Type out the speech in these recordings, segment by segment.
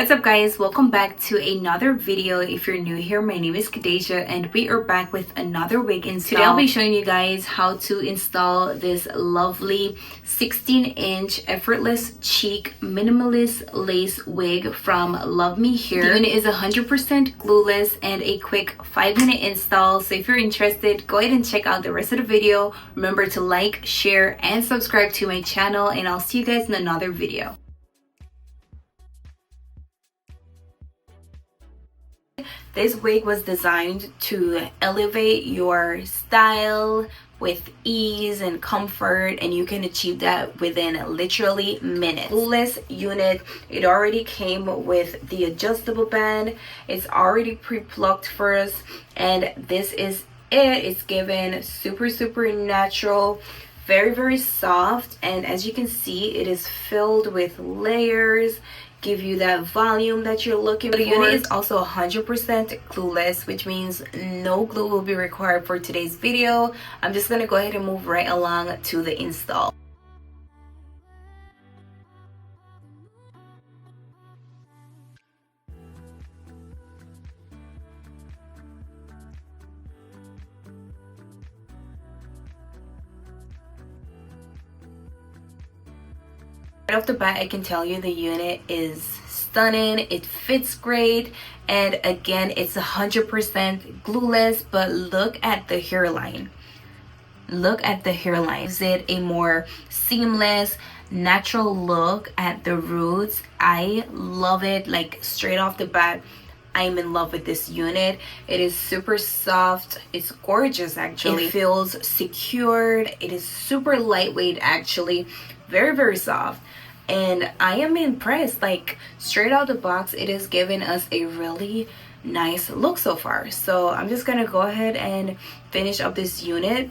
What's up guys, welcome back to another video. If you're new here, my name is Kadeja and we are back with another wig install. Today I'll be showing you guys how to install this lovely 16-inch effortless chic minimalist lace wig from LuvMe Hair. The unit is 100% glueless and a quick 5-minute install. So if you're interested, go ahead and check out the rest of the video. Remember to like, share, and subscribe to my channel, and I'll see you guys in another video. This wig was designed to elevate your style with ease and comfort, and you can achieve that within literally minutes. Glueless unit, it already came with the adjustable band. It's already pre-plucked first, and this is it. It's given super natural, very soft, and as you can see, it is filled with layers, give you that volume that you're looking for. The unit is also 100% glueless, which means no glue will be required for today's video. I'm just gonna go ahead and move right along to the install. Right off the bat, I can tell you the unit is stunning. It fits great, and again, it's 100% glueless. But look at the hairline. Look at the hairline. Is it a more seamless, natural look at the roots? I love it. Like straight off the bat, I'm in love with this unit. It is super soft. It's gorgeous actually. It feels secured. It is super lightweight actually. Very soft, and I am impressed. Like straight out the box, it has given us a really nice look so far. So I'm just gonna go ahead and finish up this unit.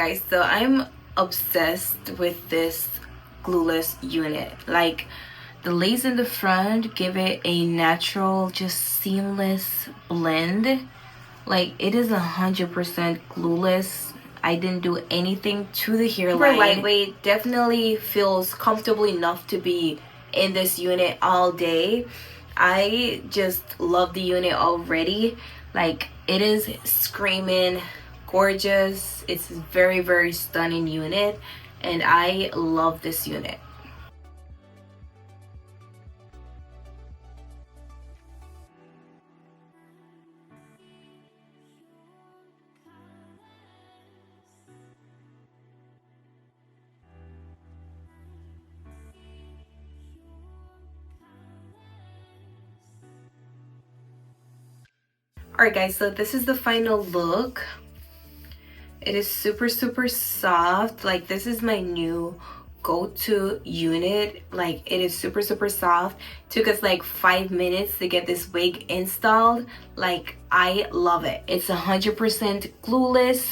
guys, so I'm obsessed with this glueless unit. Like, the lace in the front give it a natural, just seamless blend. Like, it is 100% glueless. I didn't do anything to the hairline. Super lightweight, definitely feels comfortable enough to be in this unit all day. I just love the unit already. Like, it is screaming gorgeous. It's a very, very stunning unit, and I love this unit. Alright guys, so this is the final look. It is super, super soft. Like, this is my new go-to unit. Like, it is super, super soft. Took us like 5 minutes to get this wig installed. Like, I love it. It's 100% glueless.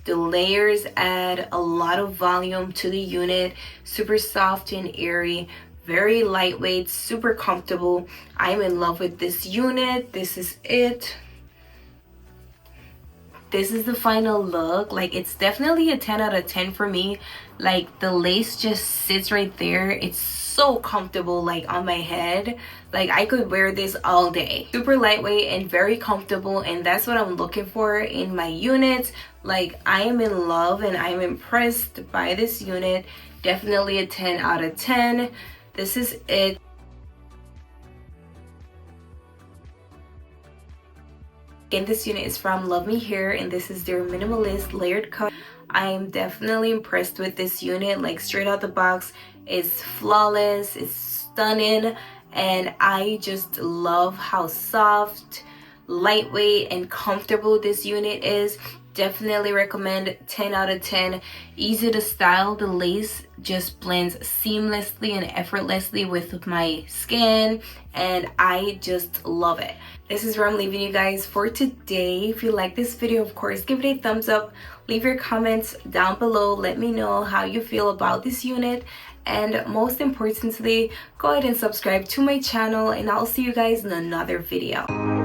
The layers add a lot of volume to the unit. Super soft and airy. Very lightweight, super comfortable. I'm in love with this unit. This is it. This is the final look. Like, it's definitely a 10 out of 10 for me. Like, the lace just sits right there. It's so comfortable, like, on my head. Like, I could wear this all day. Super lightweight and very comfortable, and that's what I'm looking for in my units. Like, I am in love and I'm impressed by this unit. Definitely a 10 out of 10. This is it. Again, this unit is from LuvMe Hair, and this is their minimalist layered cut. I'm definitely impressed with this unit. Like, straight out the box, it's flawless, it's stunning, and I just love how soft, lightweight, and comfortable this unit is. Definitely recommend. 10 out of 10. Easy to style. The lace just blends seamlessly and effortlessly with my skin, and I just love it. This is where I'm leaving you guys for today. If you like this video, of course, give it a thumbs up. Leave your comments down below. Let me know how you feel about this unit, and most importantly, go ahead and subscribe to my channel, and I'll see you guys in another video.